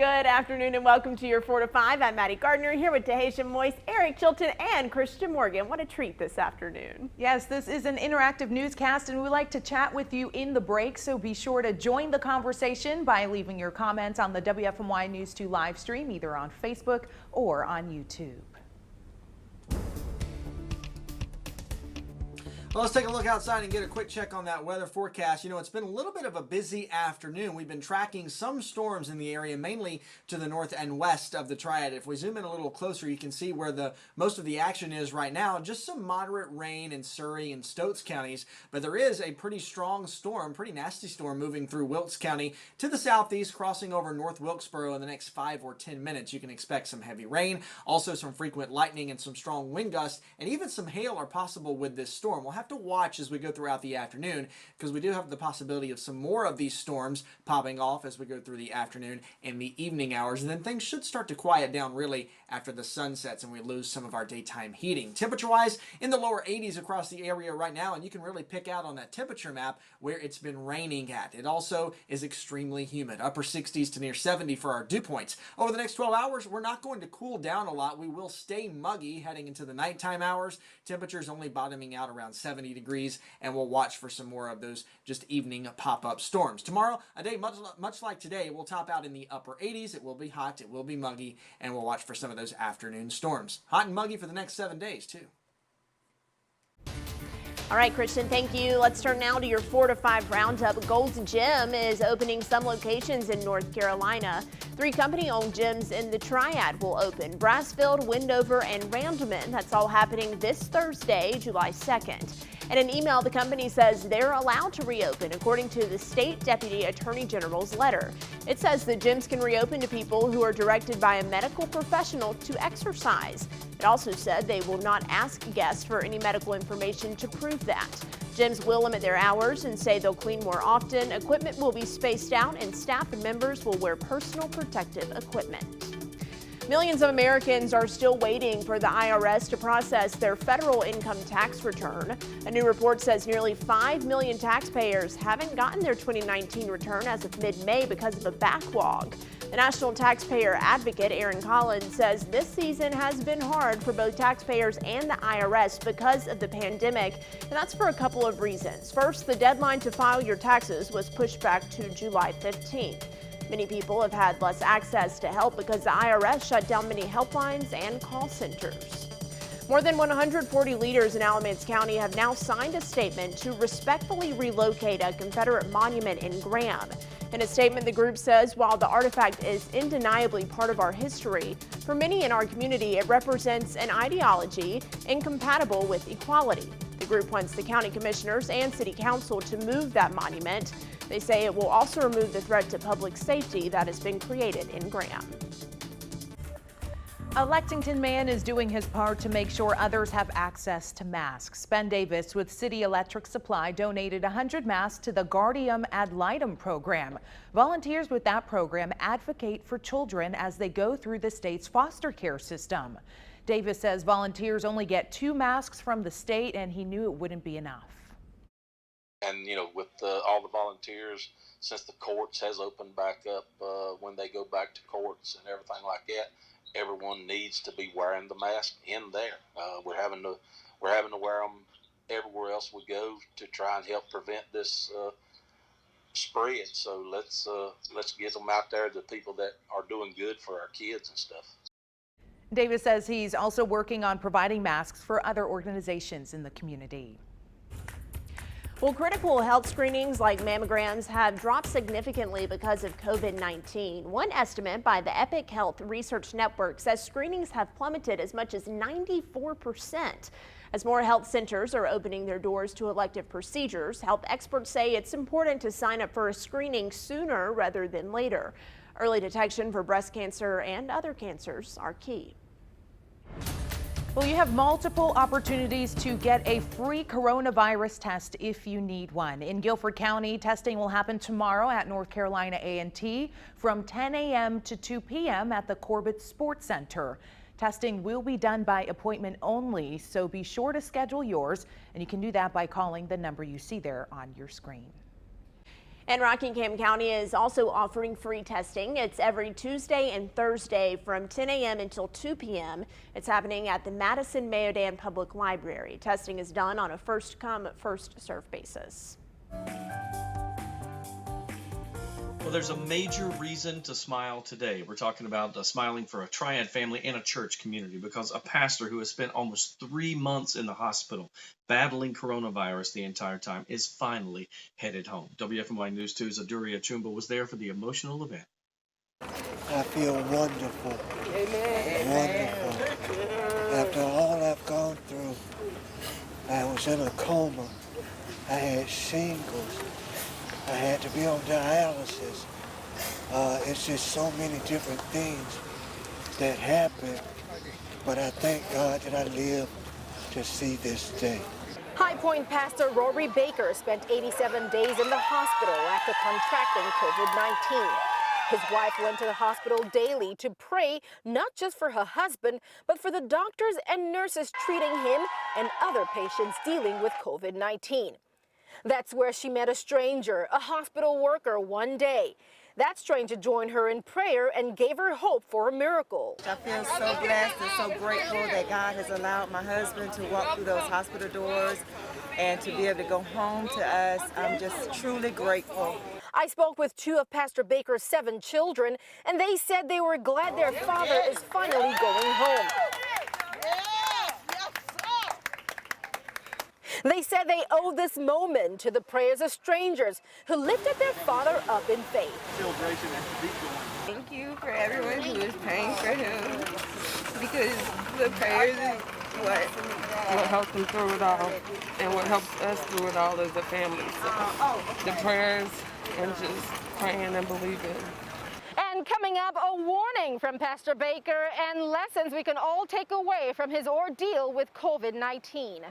Good afternoon and welcome to your 4 to 5. I'm Maddie Gardner here with Taheshah Moise, Eric Chilton, and Christian Morgan. What a treat this afternoon. Yes, this is an interactive newscast and we like to chat with you in the break, so be sure to join the conversation by leaving your comments on the WFMY News 2 live stream, either on Facebook or on YouTube. Well, let's take a look outside and get a quick check on that weather forecast. You know, it's been a little bit of a busy afternoon. We've been tracking some storms in the area, mainly to the north and west of the Triad. If we zoom in a little closer, you can see where most of the action is right now. Just some moderate rain in Surrey and Stotts counties, but there is a pretty strong storm, pretty nasty storm moving through Wilkes County to the southeast, crossing over North Wilkesboro in the next 5 or 10 minutes. You can expect some heavy rain, also some frequent lightning and some strong wind gusts, and even some hail are possible with this storm. We'll have to watch as we go throughout the afternoon, because we do have the possibility of some more of these storms popping off as we go through the afternoon and the evening hours, and then things should start to quiet down really after the sun sets and we lose some of our daytime heating. Temperature wise, in the lower 80s across the area right now, and you can really pick out on that temperature map where it's been raining at. It also is extremely humid, upper 60s to near 70 for our dew points. Over the next 12 hours, we're not going to cool down a lot. We will stay muggy heading into the nighttime hours. Temperatures only bottoming out around 70 degrees, and we'll watch for some more of those just evening pop-up storms. Tomorrow, a day much like today, will top out in the upper 80s. It will be hot, it will be muggy, and we'll watch for some of those afternoon storms. Hot and muggy for the next 7 days, too. All right, Christian, thank you. Let's turn now to your 4 to 5 roundup. Gold's Gym is opening some locations in North Carolina. 3 company-owned gyms in the Triad will open: Brassfield, Wendover, and Randleman. That's all happening this Thursday, July 2nd. In an email, the company says they're allowed to reopen according to the state deputy attorney general's letter. It says the gyms can reopen to people who are directed by a medical professional to exercise. It also said they will not ask guests for any medical information to prove that. Gyms will limit their hours and say they'll clean more often. Equipment will be spaced out and staff and members will wear personal protective equipment. Millions of Americans are still waiting for the IRS to process their federal income tax return. A new report says nearly 5 million taxpayers haven't gotten their 2019 return as of mid-May because of a backlog. The National Taxpayer Advocate, Aaron Collins, says this season has been hard for both taxpayers and the IRS because of the pandemic, and that's for a couple of reasons. First, the deadline to file your taxes was pushed back to July 15th. Many people have had less access to help because the IRS shut down many helplines and call centers. More than 140 leaders in Alamance County have now signed a statement to respectfully relocate a Confederate monument in Graham. In a statement, the group says while the artifact is undeniably part of our history, for many in our community it represents an ideology incompatible with equality. The group wants the county commissioners and city council to move that monument. They say it will also remove the threat to public safety that has been created in Graham. A Lexington man is doing his part to make sure others have access to masks. Ben Davis with City Electric Supply donated 100 masks to the Guardium Ad Litem program. Volunteers with that program advocate for children as they go through the state's foster care system. Davis says volunteers only get 2 masks from the state, and he knew it wouldn't be enough. And, you know, with all the volunteers, since the courts has opened back up, when they go back to courts and everything like that, everyone needs to be wearing the mask in there. We're having to wear them everywhere else we go to try and help prevent this spread. So let's get them out there to people that are doing good for our kids and stuff. Davis says he's also working on providing masks for other organizations in the community. Well, critical health screenings like mammograms have dropped significantly because of COVID-19. One estimate by the Epic Health Research Network says screenings have plummeted as much as 94%. As more health centers are opening their doors to elective procedures, health experts say it's important to sign up for a screening sooner rather than later. Early detection for breast cancer and other cancers are key. Well, you have multiple opportunities to get a free coronavirus test if you need one. In Guilford County, testing will happen tomorrow at North Carolina A&T from 10 a.m. to 2 p.m. at the Corbett Sports Center. Testing will be done by appointment only, so be sure to schedule yours, and you can do that by calling the number you see there on your screen. And Rockingham County is also offering free testing. It's every Tuesday and Thursday from 10 a.m. until 2 p.m. It's happening at the Madison Mayodan Public Library. Testing is done on a first-come, first-served basis. Well, there's a major reason to smile today. We're talking about smiling for a triad family and a church community, because a pastor who has spent almost 3 months in the hospital battling coronavirus the entire time is finally headed home. WFMY News 2's Aduria Chumba was there for the emotional event. I feel wonderful. Amen. Wonderful. After all I've gone through, I was in a coma. I had shingles. I had to be on dialysis. It's just so many different things that happened, but I thank God that I lived to see this day. High Point pastor Rory Baker spent 87 days in the hospital after contracting COVID-19. His wife went to the hospital daily to pray not just for her husband, but for the doctors and nurses treating him and other patients dealing with COVID-19. That's where she met a stranger, a hospital worker, one day. That stranger joined her in prayer and gave her hope for a miracle. I feel so blessed and so grateful that God has allowed my husband to walk through those hospital doors and to be able to go home to us. I'm just truly grateful. I spoke with 2 of Pastor Baker's 7 children, and they said they were glad their father is finally going home. They said they owe this moment to the prayers of strangers who lifted their father up in faith. Thank you for everyone who is praying for him, because the prayers is what helps him through it all, and what helps us through it all as a family. So the prayers and just praying and believing. And coming up, a warning from Pastor Baker and lessons we can all take away from his ordeal with COVID-19.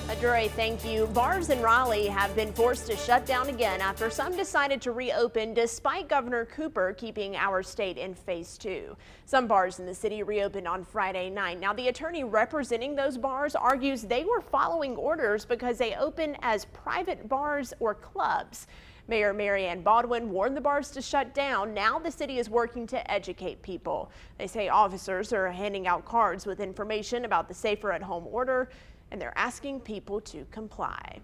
Aduria, thank you. Bars in Raleigh have been forced to shut down again after some decided to reopen despite Governor Cooper keeping our state in phase 2. Some bars in the city reopened on Friday night. Now, the attorney representing those bars argues they were following orders because they open as private bars or clubs. Mayor Marianne Baldwin warned the bars to shut down. Now the city is working to educate people. They say officers are handing out cards with information about the Safer at Home order, and they're asking people to comply.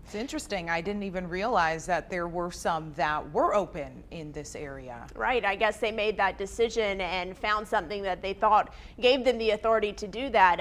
It's interesting. I didn't even realize that there were some that were open in this area. Right. I guess they made that decision and found something that they thought gave them the authority to do that.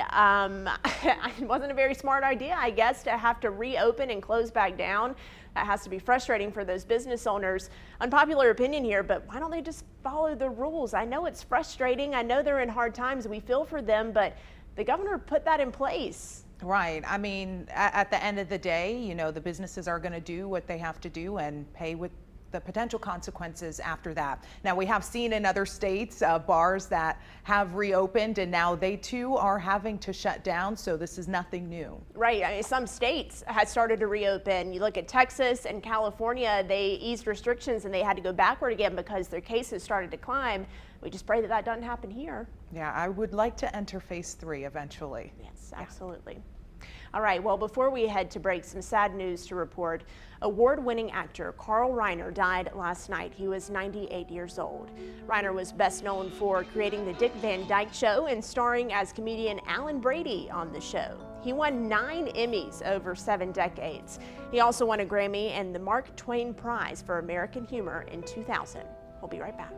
It wasn't a very smart idea, I guess, to have to reopen and close back down. That has to be frustrating for those business owners. Unpopular opinion here, but why don't they just follow the rules? I know it's frustrating. I know they're in hard times. We feel for them, but the governor put that in place. Right. I mean, at the end of the day, you know, the businesses are going to do what they have to do and pay with the potential consequences after that. Now, we have seen in other states bars that have reopened, and now they too are having to shut down. So this is nothing new. Right. I mean, some states had started to reopen. You look at Texas and California, they eased restrictions and they had to go backward again because their cases started to climb. We just pray that that doesn't happen here. Yeah, I would like to enter phase 3 eventually. Yes, absolutely. Yeah. All right, well, before we head to break, some sad news to report. Award-winning actor Carl Reiner died last night. He was 98 years old. Reiner was best known for creating the Dick Van Dyke Show and starring as comedian Alan Brady on the show. He won 9 Emmys over 7 decades. He also won a Grammy and the Mark Twain Prize for American Humor in 2000. We'll be right back.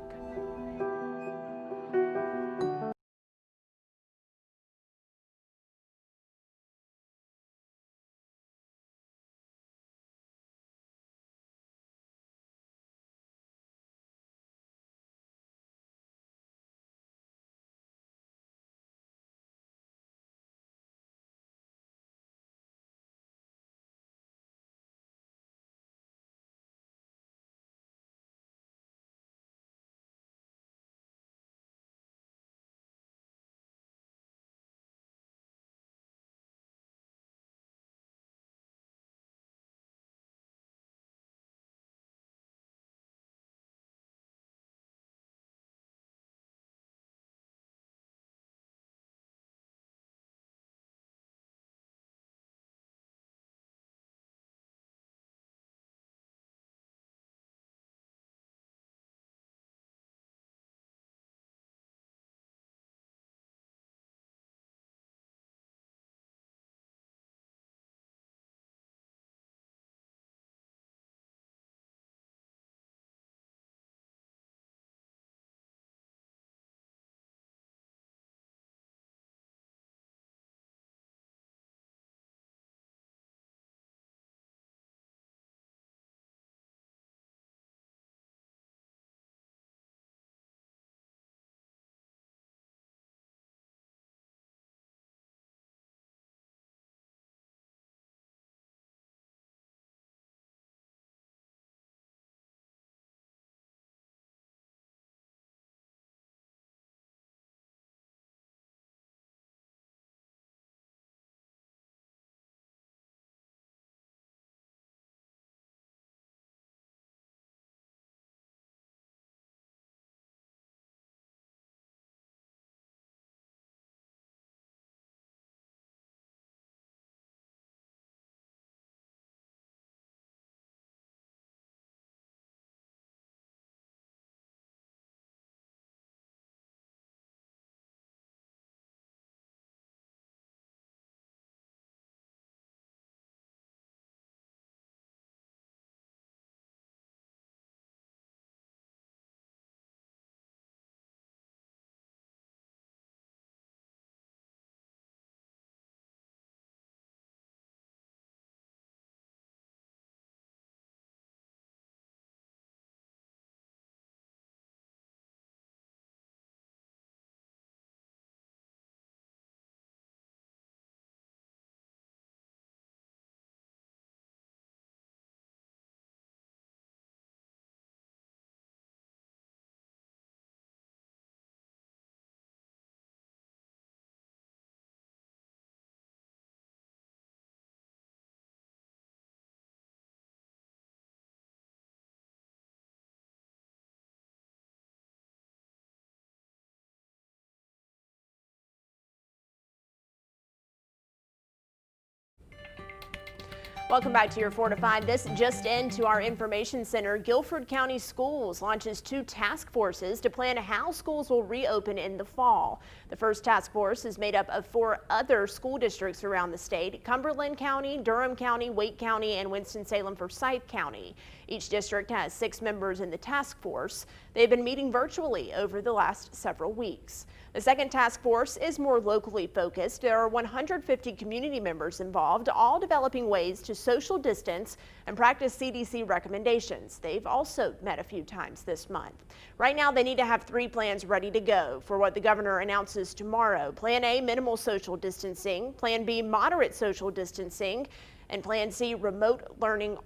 Welcome back to your 4 to 5. This just into our information center. Guilford County Schools launches 2 task forces to plan how schools will reopen in the fall. The first task force is made up of 4 other school districts around the state: Cumberland County, Durham County, Wake County, and Winston-Salem Forsyth County. Each district has 6 members in the task force. They've been meeting virtually over the last several weeks. The second task force is more locally focused. There are 150 community members involved, all developing ways to social distance and practice CDC recommendations. They've also met a few times this month. Right now, they need to have 3 plans ready to go for what the governor announces tomorrow. Plan A, minimal social distancing. Plan B, moderate social distancing. And Plan C, remote learning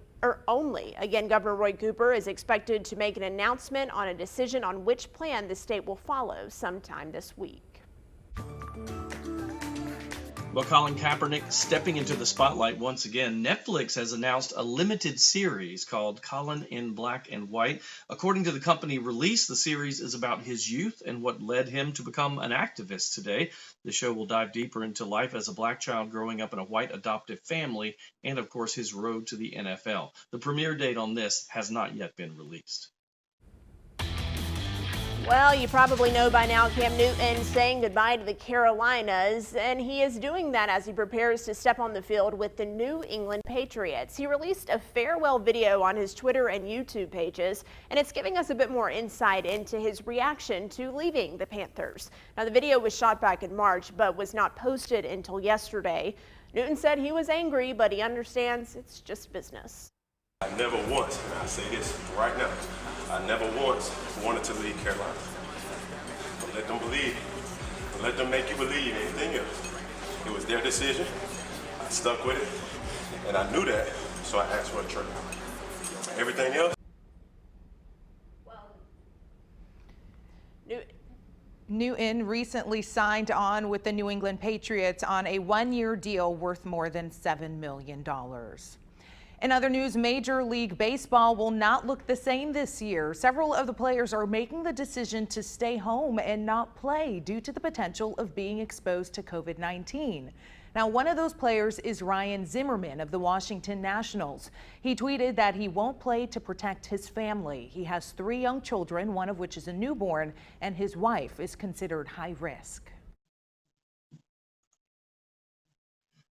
only. Again, Governor Roy Cooper is expected to make an announcement on a decision on which plan the state will follow sometime this week. Well, Colin Kaepernick stepping into the spotlight once again. Netflix has announced a limited series called Colin in Black and White. According to the company release, the series is about his youth and what led him to become an activist today. The show will dive deeper into life as a black child growing up in a white adoptive family and, of course, his road to the NFL. The premiere date on this has not yet been released. Well, you probably know by now Cam Newton saying goodbye to the Carolinas, and he is doing that as he prepares to step on the field with the New England Patriots. He released a farewell video on his Twitter and YouTube pages, and it's giving us a bit more insight into his reaction to leaving the Panthers. Now, the video was shot back in March, but was not posted until yesterday. Newton said he was angry, but he understands it's just business. I never once, and I say this right now, I never once wanted to leave Carolina. But let them believe. But let them make you believe anything else. It was their decision. I stuck with it, and I knew that, so I asked for a trade. Everything else. Newton recently signed on with the New England Patriots on a 1-year deal worth more than $7 million. In other news, Major League Baseball will not look the same this year. Several of the players are making the decision to stay home and not play due to the potential of being exposed to COVID-19. Now, one of those players is Ryan Zimmerman of the Washington Nationals. He tweeted that he won't play to protect his family. He has 3 young children, one of which is a newborn, and his wife is considered high risk.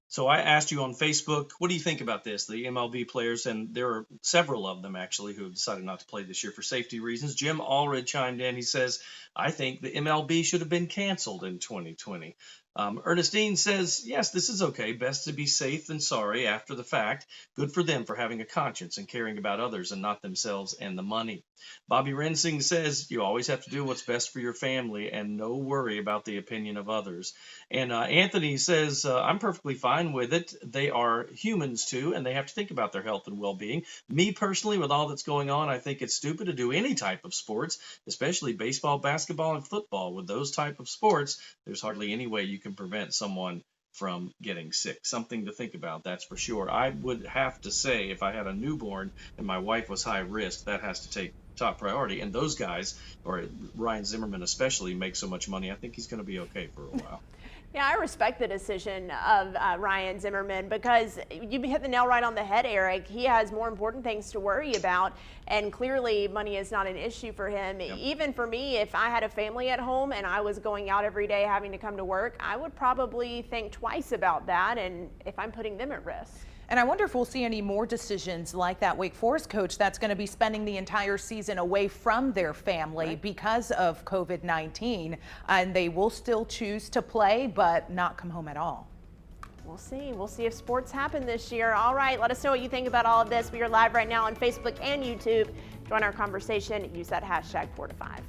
So I asked you on Facebook, what do you think about this? The MLB players, and there are several of them actually who have decided not to play this year for safety reasons. Jim Allred chimed in. He says, I think the MLB should have been canceled in 2020. Ernestine says, yes, this is okay. Best to be safe than sorry after the fact. Good for them for having a conscience and caring about others and not themselves and the money. Bobby Rensing says, you always have to do what's best for your family and no worry about the opinion of others. And Anthony says, I'm perfectly fine with it. They are humans too, and they have to think about their health and well-being. Me personally, with all that's going on, I think it's stupid to do any type of sports, especially baseball, basketball, and football. With those type of sports, there's hardly any way you can prevent someone from getting sick. Something to think about, that's for sure. I would have to say, if I had a newborn and my wife was high risk, that has to take top priority. And those guys, or Ryan Zimmerman especially, make so much money, I think he's going to be okay for a while. Yeah, I respect the decision of Ryan Zimmerman, because you hit the nail right on the head, Eric. He has more important things to worry about, and clearly money is not an issue for him. Yep. Even for me, if I had a family at home and I was going out every day having to come to work, I would probably think twice about that, and if I'm putting them at risk. And I wonder if we'll see any more decisions like that Wake Forest coach that's going to be spending the entire season away from their family because of COVID-19, and they will still choose to play but not come home at all. We'll see. We'll see if sports happen this year. All right, let us know what you think about all of this. We are live right now on Facebook and YouTube. Join our conversation. Use that hashtag 4 to 5.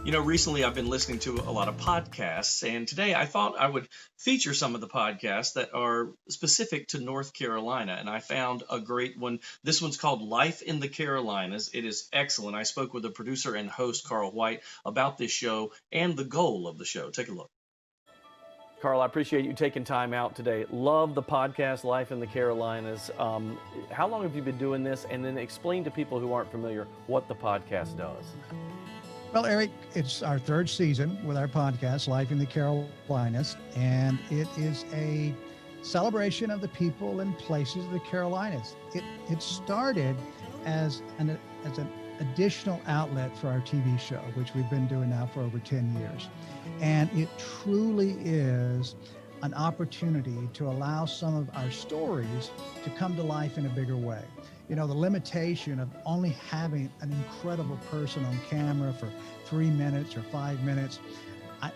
You know, recently I've been listening to a lot of podcasts, and today I thought I would feature some of the podcasts that are specific to North Carolina, and I found a great one. This one's called Life in the Carolinas. It is excellent. I spoke with the producer and host, Carl White, about this show and the goal of the show. Take a look. Carl, I appreciate you taking time out today. Love the podcast, Life in the Carolinas. How long have you been doing this? And then explain to people who aren't familiar what the podcast does. Well, Eric, it's our third season with our podcast, Life in the Carolinas, and it is a celebration of the people and places of the Carolinas. It started as an additional outlet for our TV show, which we've been doing now for over 10 years. And it truly is an opportunity to allow some of our stories to come to life in a bigger way. You know, the limitation of only having an incredible person on camera for 3 minutes or 5 minutes,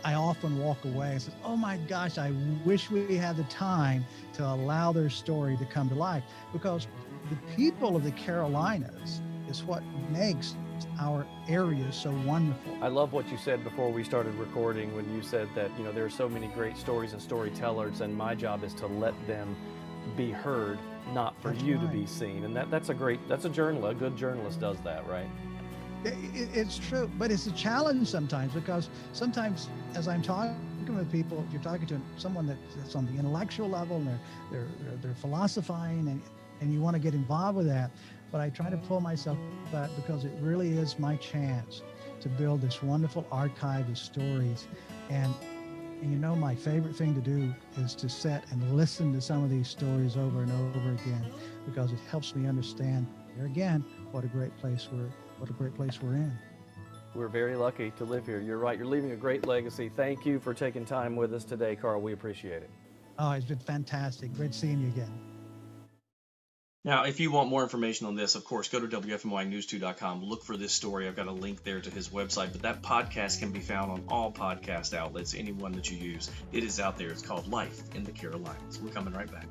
I often walk away and say, oh my gosh, I wish we had the time to allow their story to come to life, because the people of the Carolinas is what makes our area so wonderful. I love what you said before we started recording, when you said that, you know, there are so many great stories and storytellers, and my job is to let them be heard, not for you to be seen. And that's a journalist, a good journalist does that, right? It's true, but it's a challenge sometimes, because sometimes as I'm talking with people, if you're talking to someone that's on the intellectual level and they're philosophizing and you want to get involved with that, but I try to pull myself back, because it really is my chance to build this wonderful archive of stories. And you know, my favorite thing to do is to sit and listen to some of these stories over and over again, because it helps me understand, here again, what a great place we're in. We're very lucky to live here. You're right. You're leaving a great legacy. Thank you for taking time with us today, Carl. We appreciate it. Oh, it's been fantastic. Great seeing you again. Now, if you want more information on this, of course, go to WFMYnews2.com. Look for this story. I've got a link there to his website, but that podcast can be found on all podcast outlets, any one that you use. It is out there. It's called Life in the Carolinas. We're coming right back.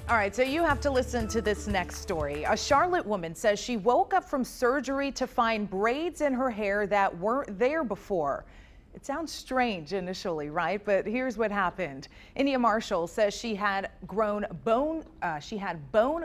All right, so you have to listen to this next story. A Charlotte woman says she woke up from surgery to find braids in her hair that weren't there before. It sounds strange initially, right? But here's what happened. India Marshall says she had bone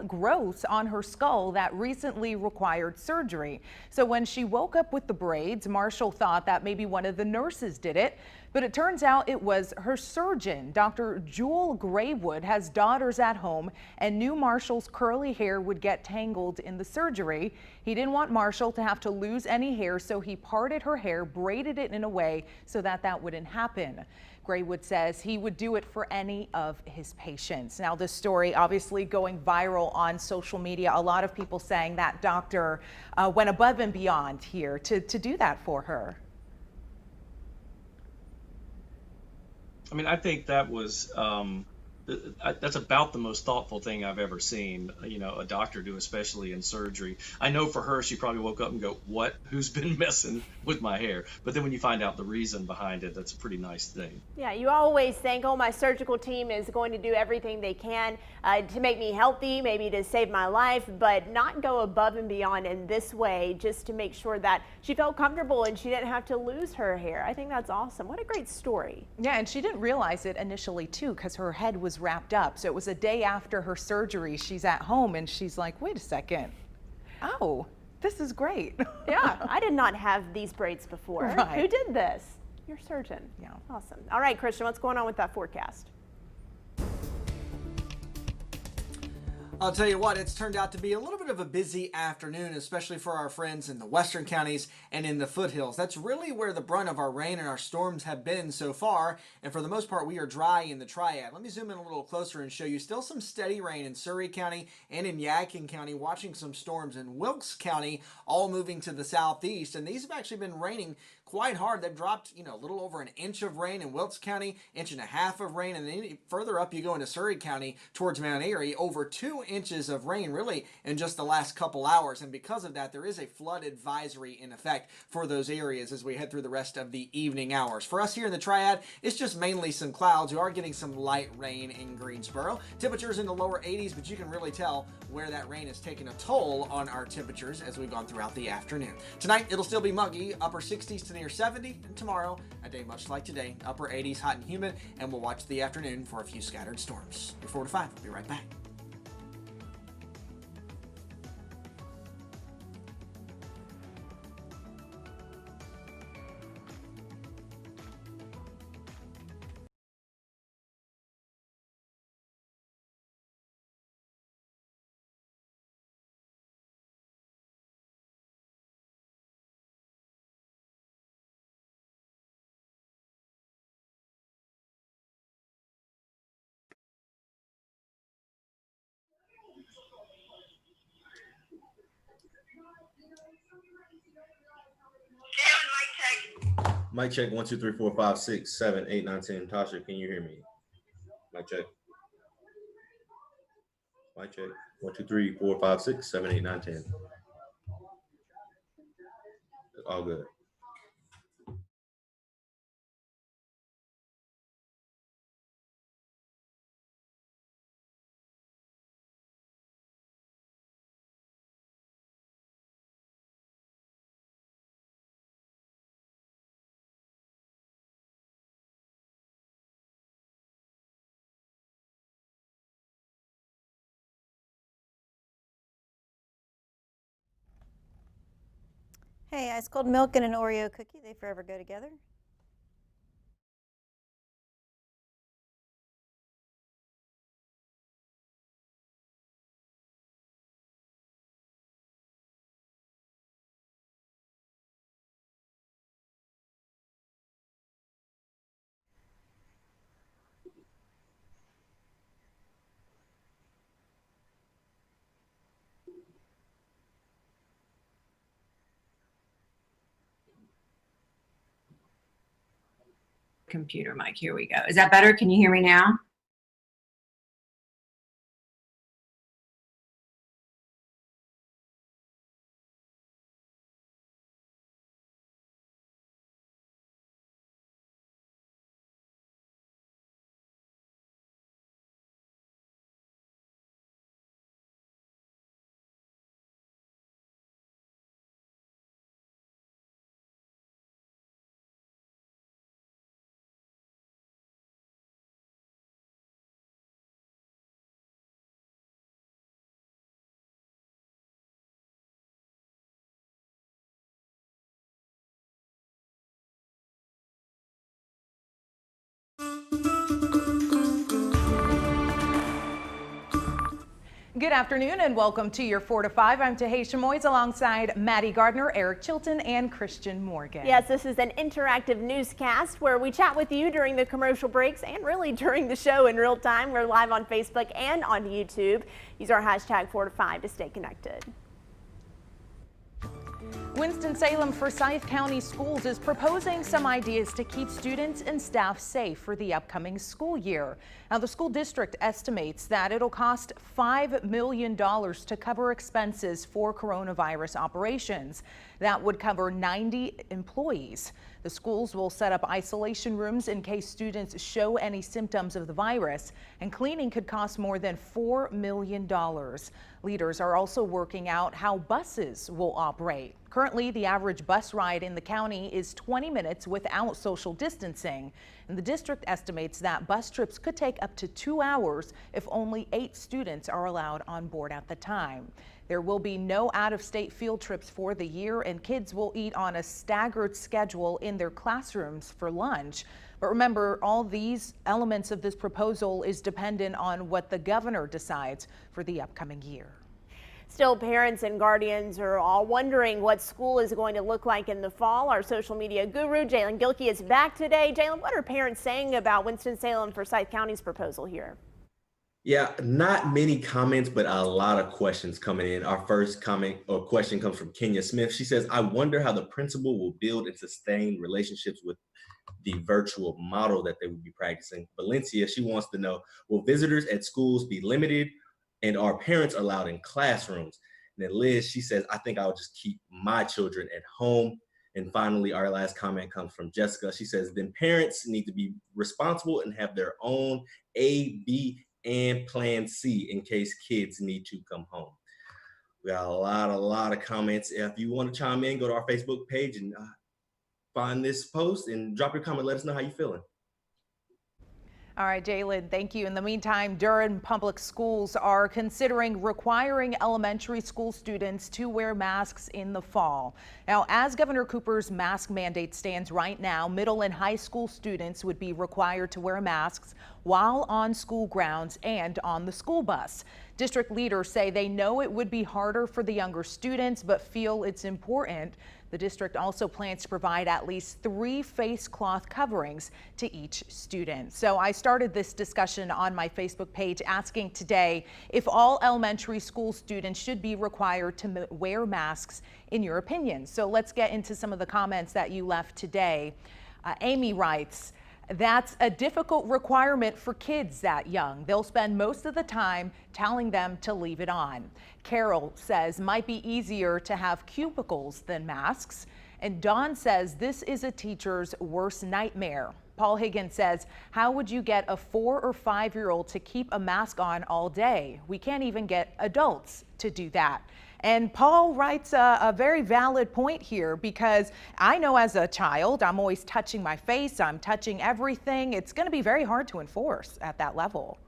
growths on her skull that recently required surgery. So when she woke up with the braids, Marshall thought that maybe one of the nurses did it. But it turns out it was her surgeon. Dr. Jewel Graywood has daughters at home and knew Marshall's curly hair would get tangled in the surgery. He didn't want Marshall to have to lose any hair, so he parted her hair, braided it in a way so that that wouldn't happen. Graywood says he would do it for any of his patients. Now, this story obviously going viral on social media. A lot of people saying that doctor went above and beyond here to do that for her. I mean, I think that was that's about the most thoughtful thing I've ever seen, you know, a doctor do, especially in surgery. I know for her, she probably woke up and go, what? Who's been messing with my hair? But then when you find out the reason behind it, that's a pretty nice thing. Yeah, you always think, oh, my surgical team is going to do everything they can to make me healthy, maybe to save my life, but not go above and beyond in this way just to make sure that she felt comfortable and she didn't have to lose her hair. I think that's awesome. What a great story. Yeah, and she didn't realize it initially, too, because her head was wrapped up. So it was a day after her surgery. She's at home and she's like, wait a second. Oh, this is great. Yeah, I did not have these braids before. Right. Who did this? Your surgeon. Yeah. Awesome. All right, Christian, what's going on with that forecast? I'll tell you what, it's turned out to be a little bit of a busy afternoon, especially for our friends in the western counties and in the foothills. That's really where the brunt of our rain and our storms have been so far, and for the most part, we are dry in the Triad. Let me zoom in a little closer and show you still some steady rain in Surrey County and in Yadkin County, watching some storms in Wilkes County, all moving to the southeast, and these have actually been raining quite hard. They've dropped, you know, a little over an inch of rain in Wilkes County, inch and a half of rain, and then further up you go into Surrey County towards Mount Airy, over 2 inches of rain really in just the last couple hours. And because of that, there is a flood advisory in effect for those areas as we head through the rest of the evening hours. For us here in the Triad, it's just mainly some clouds. We are getting some light rain in Greensboro. Temperatures in the lower 80s, but you can really tell where that rain has taken a toll on our temperatures as we've gone throughout the afternoon. Tonight, it'll still be muggy, upper 60s to near 70, and tomorrow, a day much like today, upper 80s, hot and humid, and we'll watch the afternoon for a few scattered storms. Your 4 to 5, we'll be right back. Mic check 1 2 3 4 5 6 7 8 9 10. Tasha, can you hear me? Mic check. Mic check 1 2 3 4 5 6 7 8 9 10. All good. Hey, ice cold milk and an Oreo cookie, they forever go together. Computer mic. Here we go. Is that better? Can you hear me now? Good afternoon and welcome to your 4 to 5. I'm Taheshah Moyes alongside Maddie Gardner, Eric Chilton, and Christian Morgan. Yes, this is an interactive newscast where we chat with you during the commercial breaks and really during the show in real time. We're live on Facebook and on YouTube. Use our hashtag 4 to 5 to stay connected. Winston-Salem Forsyth County Schools is proposing some ideas to keep students and staff safe for the upcoming school year. Now, the school district estimates that it'll cost $5 million to cover expenses for coronavirus operations. That would cover 90 employees. The schools will set up isolation rooms in case students show any symptoms of the virus, and cleaning could cost more than $4 million. Leaders are also working out how buses will operate. Currently, the average bus ride in the county is 20 minutes without social distancing, and the district estimates that bus trips could take up to 2 hours if only 8 students are allowed on board at the time. There will be no out-of-state field trips for the year, and kids will eat on a staggered schedule in their classrooms for lunch. But remember, all these elements of this proposal is dependent on what the governor decides for the upcoming year. Still, parents and guardians are all wondering what school is going to look like in the fall. Our social media guru, Jalen Gilkey, is back today. Jalen, what are parents saying about Winston-Salem Forsyth County's proposal here? Yeah, not many comments, but a lot of questions coming in. Our first comment or question comes from Kenya Smith. She says, I wonder how the principal will build and sustain relationships with the virtual model that they will be practicing. Valencia, she wants to know, will visitors at schools be limited, and are parents allowed in classrooms? And then Liz, she says, I think I'll just keep my children at home. And finally, our last comment comes from Jessica. She says, then parents need to be responsible and have their own A, B, and plan C in case kids need to come home. We got a lot of comments. If you want to chime in, go to our Facebook page and find this post and drop your comment. Let us know how you're feeling. All right, Jalen, thank you. In the meantime, Durham Public Schools are considering requiring elementary school students to wear masks in the fall. Now, as Governor Cooper's mask mandate stands right now, middle and high school students would be required to wear masks while on school grounds and on the school bus. District leaders say they know it would be harder for the younger students, but feel it's important. The district also plans to provide at least 3 face cloth coverings to each student. So I started this discussion on my Facebook page asking today if all elementary school students should be required to wear masks in your opinion. So let's get into some of the comments that you left today. Amy writes, that's a difficult requirement for kids that young. They'll spend most of the time telling them to leave it on. Carol says might be easier to have cubicles than masks. And Dawn says this is a teacher's worst nightmare. Paul Higgins says, how would you get a 4 or 5-year-old to keep a mask on all day? We can't even get adults to do that. And Paul writes a very valid point here, because I know as a child, I'm always touching my face, I'm touching everything. It's going to be very hard to enforce at that level.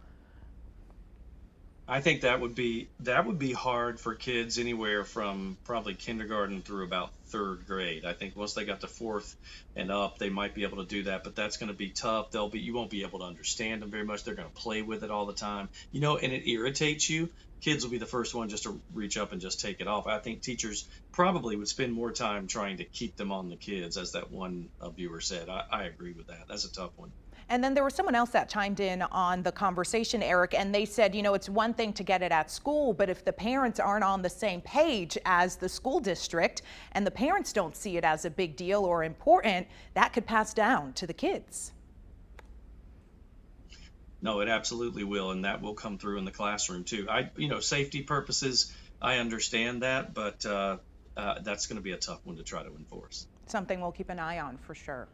I think that would be hard for kids anywhere from probably kindergarten through about 3rd grade. I think once they got to 4th and up, they might be able to do that, but that's going to be tough. You won't be able to understand them very much. They're going to play with it all the time, you know, and it irritates you. Kids will be the first one just to reach up and just take it off. I think teachers probably would spend more time trying to keep them on the kids, as that one viewer said. I agree with that. That's a tough one. And then there was someone else that chimed in on the conversation, Eric, and they said, you know, it's one thing to get it at school, but if the parents aren't on the same page as the school district and the parents don't see it as a big deal or important, that could pass down to the kids. No, it absolutely will, and that will come through in the classroom too. Safety purposes, I understand that, but that's going to be a tough one to try to enforce. Something we'll keep an eye on for sure.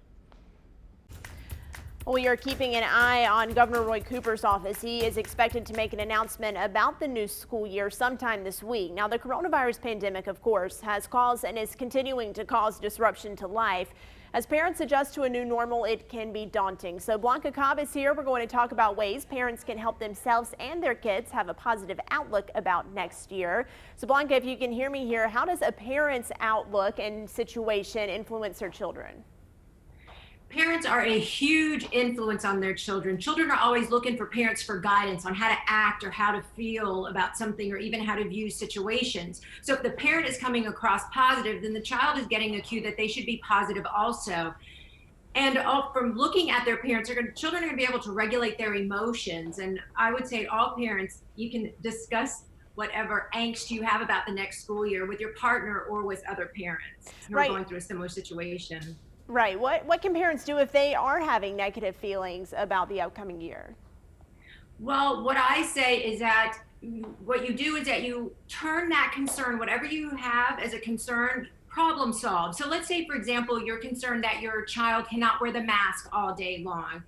We are keeping an eye on Governor Roy Cooper's office. He is expected to make an announcement about the new school year sometime this week. Now, the coronavirus pandemic, of course, has caused and is continuing to cause disruption to life. As parents adjust to a new normal, it can be daunting. So BLANCA COBB is here. We're going to talk about ways parents can help themselves and their kids have a positive outlook about next year. So BLANCA, if you can hear me here, how does a parent's outlook and situation influence their children? Parents are a huge influence on their children. Children are always looking for parents for guidance on how to act or how to feel about something or even how to view situations. So if the parent is coming across positive, then the child is getting a cue that they should be positive also. And from looking at their parents, children are going to be able to regulate their emotions. And I would say all parents, you can discuss whatever angst you have about the next school year with your partner or with other parents who are going through a similar situation. Right. What can parents do if they are having negative feelings about the upcoming year? Well, what I say is that what you do is that you turn that concern, whatever you have as a concern, problem solve. So let's say, for example, you're concerned that your child cannot wear the mask all day long.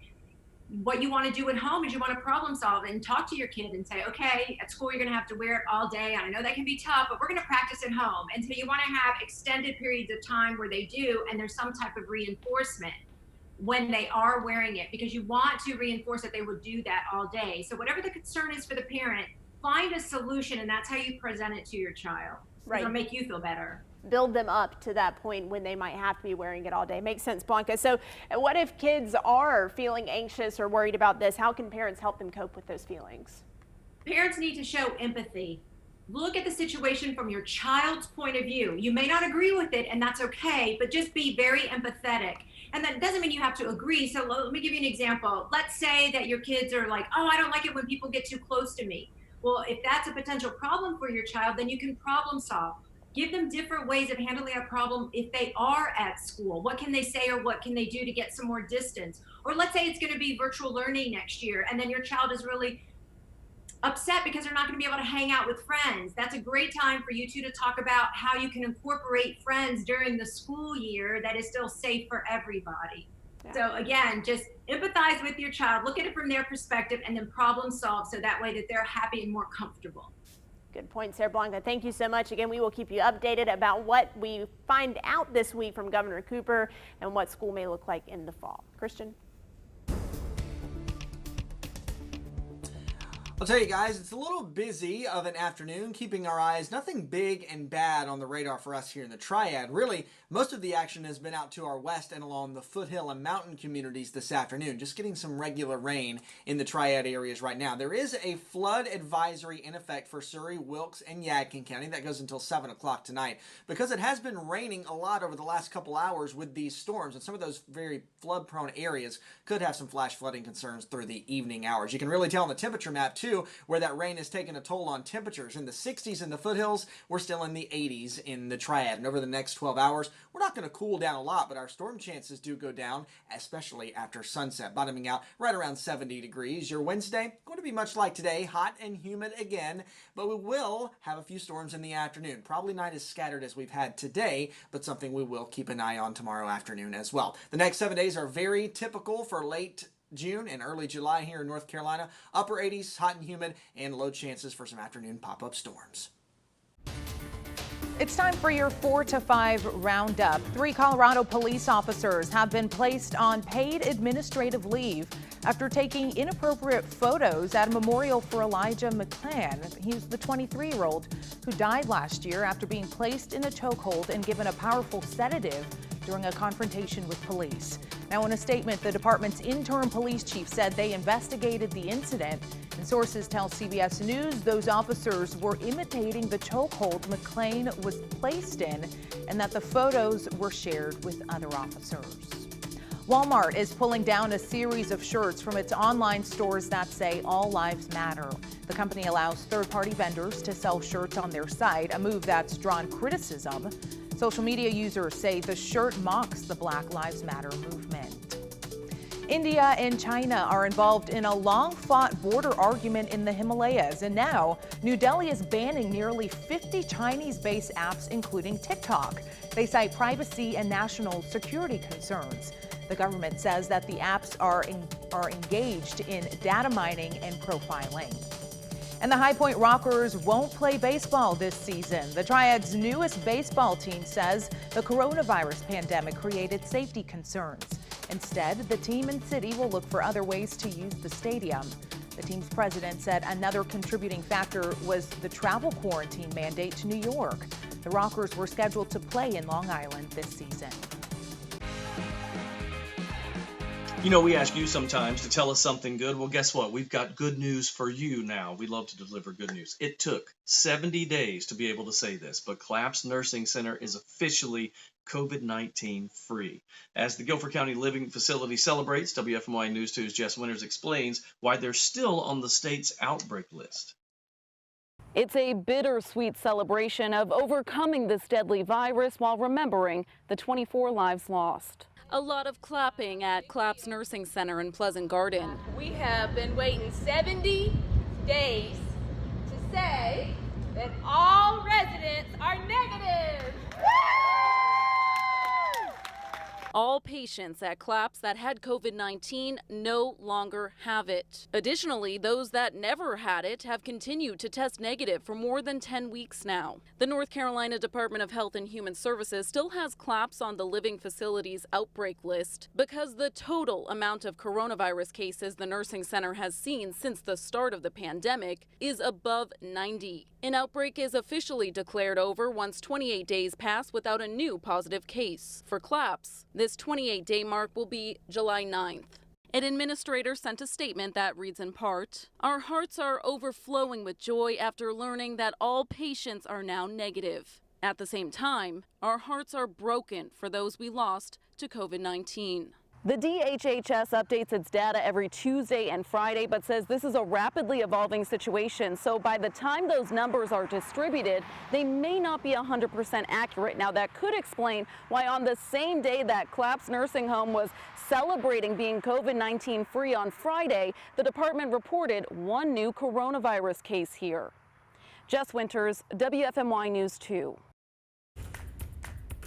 What you want to do at home is you want to problem solve and talk to your kid and say, okay, at school you're going to have to wear it all day. And I know that can be tough, but we're going to practice at home. And so you want to have extended periods of time where they do, and there's some type of reinforcement when they are wearing it, because you want to reinforce that they would do that all day. So whatever the concern is for the parent, find a solution, and that's how you present it to your child. Right. It'll make you feel better. Build them up to that point when they might have to be wearing it all day. Makes sense, Blanca. So what if kids are feeling anxious or worried about this? How can parents help them cope with those feelings? Parents need to show empathy. Look at the situation from your child's point of view. You may not agree with it, and that's okay, but just be very empathetic. And that doesn't mean you have to agree. So let me give you an example. Let's say that your kids are like, oh, I don't like it when people get too close to me. Well, if that's a potential problem for your child, then you can problem solve. Give them different ways of handling a problem if they are at school. What can they say or what can they do to get some more distance? Or let's say it's going to be virtual learning next year, and then your child is really upset because they're not going to be able to hang out with friends. That's a great time for you two to talk about how you can incorporate friends during the school year that is still safe for everybody. Yeah. So again, just empathize with your child, look at it from their perspective, and then problem solve so that way that they're happy and more comfortable. Good point, Sarah Blanca. Thank you so much. Again, we will keep you updated about what we find out this week from Governor Cooper and what school may look like in the fall. Christian? I'll tell you guys, it's a little busy of an afternoon, keeping our eyes, nothing big and bad on the radar for us here in the Triad. Really, most of the action has been out to our west and along the foothill and mountain communities this afternoon, just getting some regular rain in the Triad areas right now. There is a flood advisory in effect for Surrey, Wilkes, and Yadkin County. That goes until 7 o'clock tonight. Because it has been raining a lot over the last couple hours with these storms, and some of those very flood-prone areas could have some flash flooding concerns through the evening hours. You can really tell on the temperature map, too, where that rain has taken a toll on temperatures. In the 60s in the foothills, we're still in the 80s in the Triad. And over the next 12 hours, we're not going to cool down a lot, but our storm chances do go down, especially after sunset, bottoming out right around 70 degrees. Your Wednesday, going to be much like today, hot and humid again, but we will have a few storms in the afternoon. Probably not as scattered as we've had today, but something we will keep an eye on tomorrow afternoon as well. The next 7 days are very typical for late June and early July here in North Carolina. Upper 80s, hot and humid, and low chances for some afternoon pop-up storms. It's time for your 4 to 5 roundup. 3 Colorado police officers have been placed on paid administrative leave after taking inappropriate photos at a memorial for Elijah McCann. He's the 23-year-old who died last year after being placed in a chokehold and given a powerful sedative during a confrontation with police. Now, in a statement, the department's interim police chief said they investigated the incident, and sources tell CBS News those officers were imitating the chokehold McClain was placed in and that the photos were shared with other officers. Walmart is pulling down a series of shirts from its online stores that say All Lives Matter. The company allows third-party vendors to sell shirts on their site, a move that's drawn criticism. Social media users say the shirt mocks the Black Lives Matter movement. India and China are involved in a long-fought border argument in the Himalayas, and now New Delhi is banning nearly 50 Chinese-based apps, including TikTok. They cite privacy and national security concerns. The government says that the apps are engaged in data mining and profiling. And the High Point Rockers won't play baseball this season. The Triad's newest baseball team says the coronavirus pandemic created safety concerns. Instead, the team and city will look for other ways to use the stadium. The team's president said another contributing factor was the travel quarantine mandate to New York. The Rockers were scheduled to play in Long Island this season. You know, we ask you sometimes to tell us something good. Well, guess what? We've got good news for you now. We love to deliver good news. It took 70 days to be able to say this, but Claps Nursing Center is officially COVID-19 free. As the Guilford County Living Facility celebrates, WFMY News 2's Jess Winters explains why they're still on the state's outbreak list. It's a bittersweet celebration of overcoming this deadly virus while remembering the 24 lives lost. A lot of clapping at Claps Nursing Center in Pleasant Garden. We have been waiting 70 days to say that all residents are negative. All patients at Claps that had COVID-19 no longer have it. Additionally, those that never had it have continued to test negative for more than 10 weeks now. The North Carolina Department of Health and Human Services still has Claps on the living facilities outbreak list because the total amount of coronavirus cases the nursing center has seen since the start of the pandemic is above 90. An outbreak is officially declared over once 28 days pass without a new positive case. For Claps, this 28-day mark will be July 9th. An administrator sent a statement that reads in part, "Our hearts are overflowing with joy after learning that all patients are now negative. At the same time, our hearts are broken for those we lost to COVID-19. The DHHS updates its data every Tuesday and Friday, but says this is a rapidly evolving situation. So by the time those numbers are distributed, they may not be 100% accurate. Now that could explain why on the same day that Claps Nursing Home was celebrating being COVID-19 free on Friday, the department reported one new coronavirus case here. Jess Winters, WFMY News 2.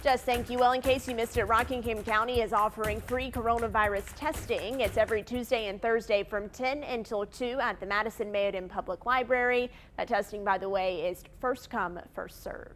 Jess, thank you. Well, in case you missed it, Rockingham County is offering free coronavirus testing. It's every Tuesday and Thursday from 10 until 2 at the Madison-Mayodan Public Library. That testing, by the way, is first come, first serve.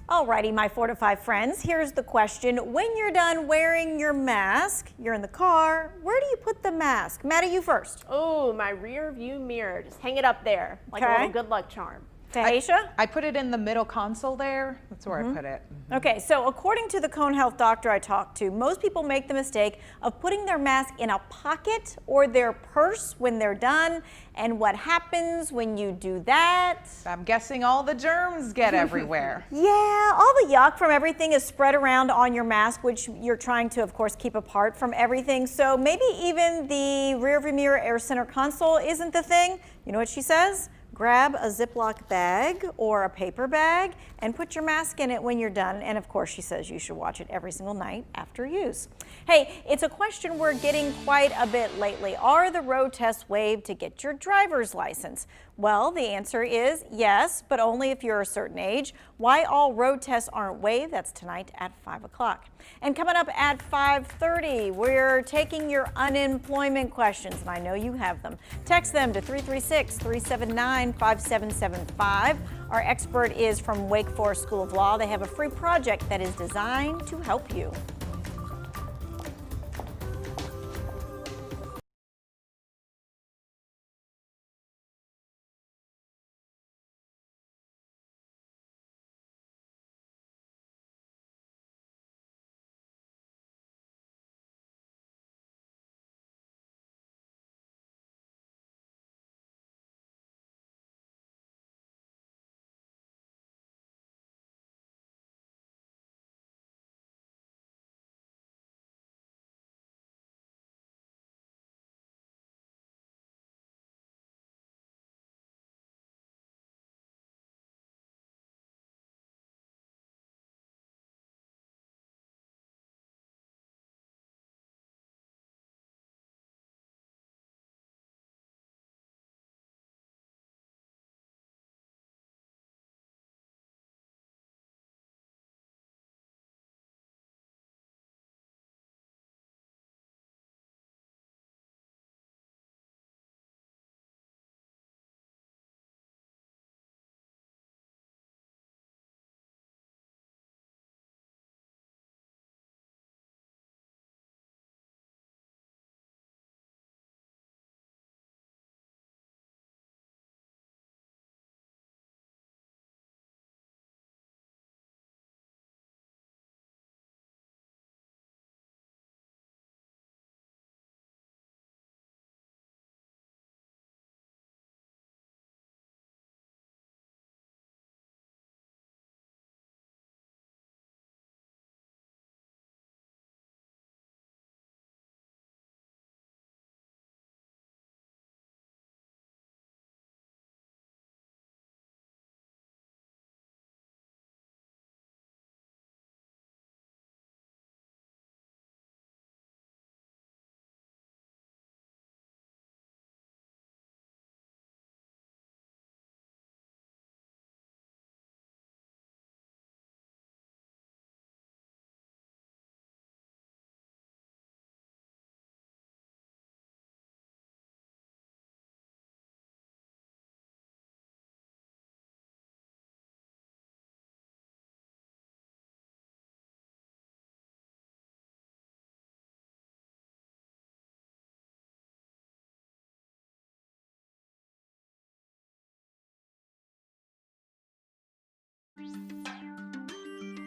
Alrighty, my 4 to 5 friends, here's the question. When you're done wearing your mask, you're in the car, where do you put the mask? Maddie, you first. Oh, my rear view mirror. Just hang it up there like a little good luck charm. Taheshah? I put it in the middle console there. That's where I put it. Okay, so according to the Cone Health doctor I talked to, most people make the mistake of putting their mask in a pocket or their purse when they're done. And what happens when you do that? I'm guessing all the germs get everywhere. Yeah, all the yuck from everything is spread around on your mask, which you're trying to, of course, keep apart from everything. So maybe even the rear view mirror air center console isn't the thing. You know what she says? Grab a Ziploc bag or a paper bag and put your mask in it when you're done. And of course, she says you should watch it every single night after use. Hey, it's a question we're getting quite a bit lately. Are the road tests waived to get your driver's license? Well, the answer is yes, but only if you're a certain age. Why all road tests aren't waived? That's tonight at 5 o'clock. And coming up at 5:30, we're taking your unemployment questions, and I know you have them. Text them to 336-379-5775. Our expert is from Wake Forest School of Law. They have a free project that is designed to help you.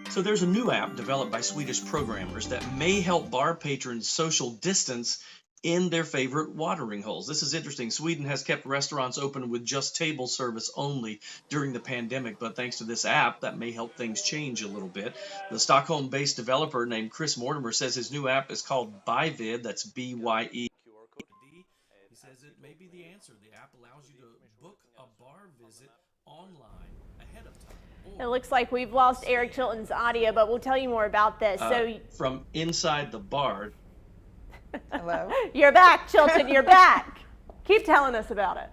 So there's a new app developed by Swedish programmers that may help bar patrons social distance in their favorite watering holes. This is interesting. Sweden has kept restaurants open with just table service only during the pandemic, but thanks to this app, that may help things change a little bit. The Stockholm-based developer named Chris Mortimer says his new app is called Byvid, that's B-Y-E. He says it may be the answer. The app allows you to book a bar visit online ahead of time. It looks like we've lost Eric Chilton's audio, but we'll tell you more about this. From inside the bar. Hello? You're back, Chilton. You're back. Keep telling us about it.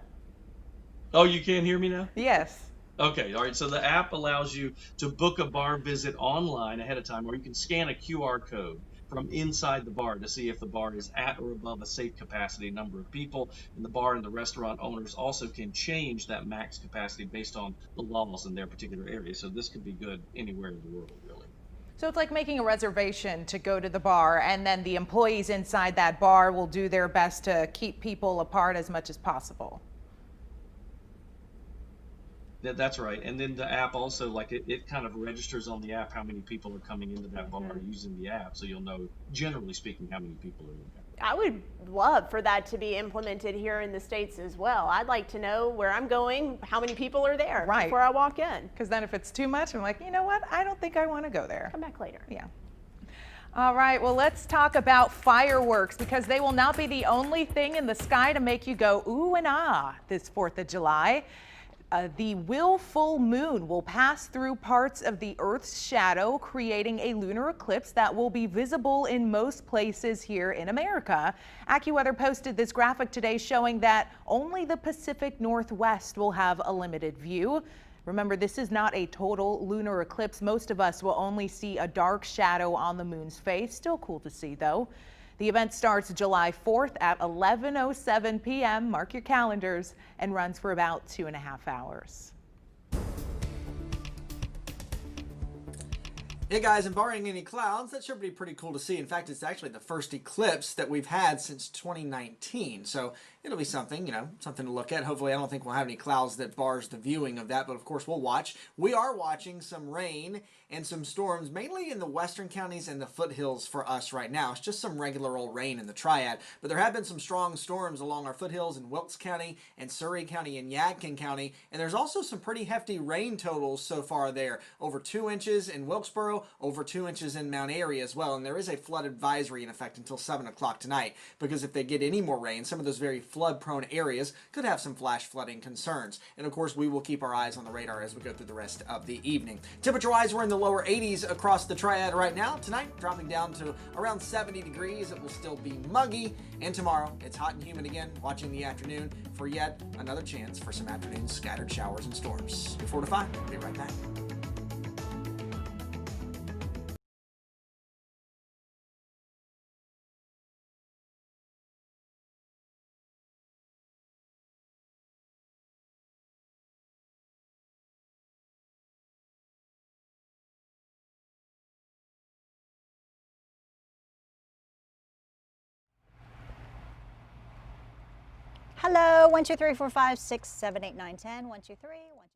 Oh, you can't hear me now? Yes. Okay, all right. So the app allows you to book a bar visit online ahead of time, or you can scan a QR code from inside the bar to see if the bar is at or above a safe capacity number of people. And the bar and the restaurant owners also can change that max capacity based on the laws in their particular area. So this could be good anywhere in the world, really. So it's like making a reservation to go to the bar, and then the employees inside that bar will do their best to keep people apart as much as possible. That's right. And then the app also, like it kind of registers on the app how many people are coming into that bar using the app. So you'll know, generally speaking, how many people are in there. I would love for that to be implemented here in the States as well. I'd like to know where I'm going, how many people are there before I walk in. Because then if it's too much, I'm like, you know what? I don't think I want to go there. Come back later. Yeah. All right, well, let's talk about fireworks, because they will not be the only thing in the sky to make you go ooh and ah this 4th of July. The full moon will pass through parts of the Earth's shadow, creating a lunar eclipse that will be visible in most places here in America. AccuWeather posted this graphic today showing that only the Pacific Northwest will have a limited view. Remember, this is not a total lunar eclipse. Most of us will only see a dark shadow on the moon's face. Still cool to see, though. The event starts July 4th at 11:07 p.m. Mark your calendars, and runs for about 2.5 hours. Hey guys, and barring any clouds, that should be pretty cool to see. In fact, it's actually the first eclipse that we've had since 2019. So it'll be something, something to look at. Hopefully, I don't think we'll have any clouds that bars the viewing of that, but of course we'll watch. We are watching some rain and some storms, mainly in the western counties and the foothills for us right now. It's just some regular old rain in the Triad, but there have been some strong storms along our foothills in Wilkes County and Surrey County and Yadkin County, and there's also some pretty hefty rain totals so far there. Over 2 inches in Wilkesboro, over 2 inches in Mount Airy as well, and there is a flood advisory in effect until 7 o'clock tonight, because if they get any more rain, some of those very flood-prone areas could have some flash flooding concerns. And of course, we will keep our eyes on the radar as we go through the rest of the evening. Temperature-wise, we're in the lower 80s across the Triad right now. Tonight, dropping down to around 70 degrees. It will still be muggy. And tomorrow, it's hot and humid again, watching the afternoon for yet another chance for some afternoon scattered showers and storms. You're 4 to 5. We'll be right back. Hello, 1, 2, 3, 4, 5, 6, 7, 8, 9, 10. 1, 2, 3. 1, 2.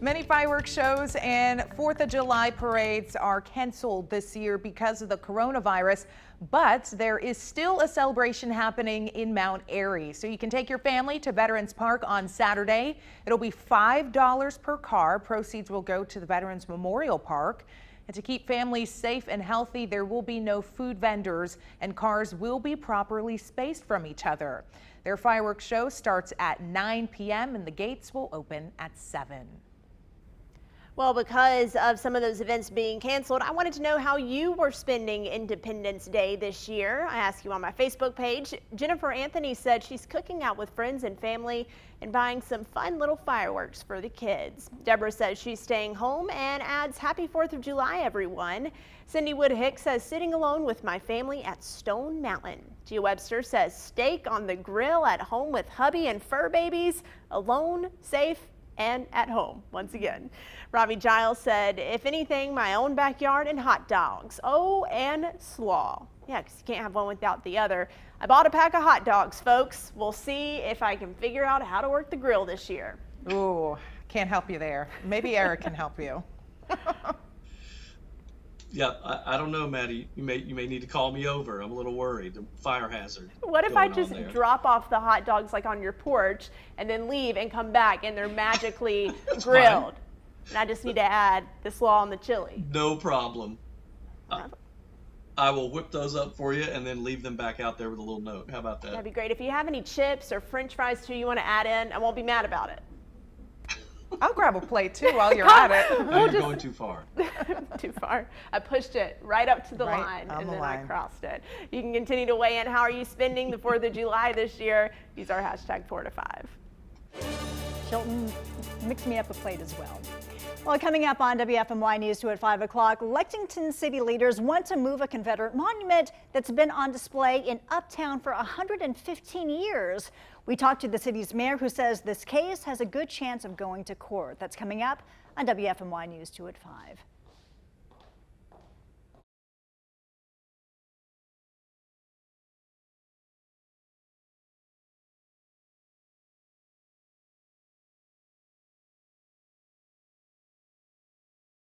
Many fireworks shows and 4th of July parades are canceled this year because of the coronavirus, but there is still a celebration happening in Mount Airy. So you can take your family to Veterans Park on Saturday. It'll be $5 per car. Proceeds will go to the Veterans Memorial Park. And to keep families safe and healthy, there will be no food vendors and cars will be properly spaced from each other. Their fireworks show starts at 9 p.m. and the gates will open at 7. Well, because of some of those events being canceled, I wanted to know how you were spending Independence Day this year. I asked you on my Facebook page. Jennifer Anthony said she's cooking out with friends and family and buying some fun little fireworks for the kids. Deborah says she's staying home and adds happy 4th of July, everyone. Cindy Wood Hicks says sitting alone with my family at Stone Mountain. Gia Webster says steak on the grill at home with hubby and fur babies, alone, safe, and at home once again. Robbie Giles said, if anything, my own backyard and hot dogs. Oh, and slaw. Yeah, because you can't have one without the other. I bought a pack of hot dogs, folks. We'll see if I can figure out how to work the grill this year. Ooh, can't help you there. Maybe Eric can help you. Yeah, I don't know, Maddie. You may need to call me over. I'm a little worried. The fire hazard. What if I just drop off the hot dogs like on your porch and then leave and come back and they're magically grilled? Fine. And I just need to add the slaw and the chili. No problem. I will whip those up for you and then leave them back out there with a little note. How about that? That'd be great. If you have any chips or French fries too you want to add in, I won't be mad about it. I'll grab a plate too while you're at it. No, you're going too far. Too far. I pushed it right up to the line and then I crossed it. You can continue to weigh in. How are you spending the 4th of July this year? Use our hashtag 4 to 5. Chilton, mix me up a plate as well. Well, coming up on WFMY News 2 at 5 o'clock, Lexington city leaders want to move a Confederate monument that's been on display in Uptown for 115 years. We talked to the city's mayor who says this case has a good chance of going to court. That's coming up on WFMY News 2 at 5.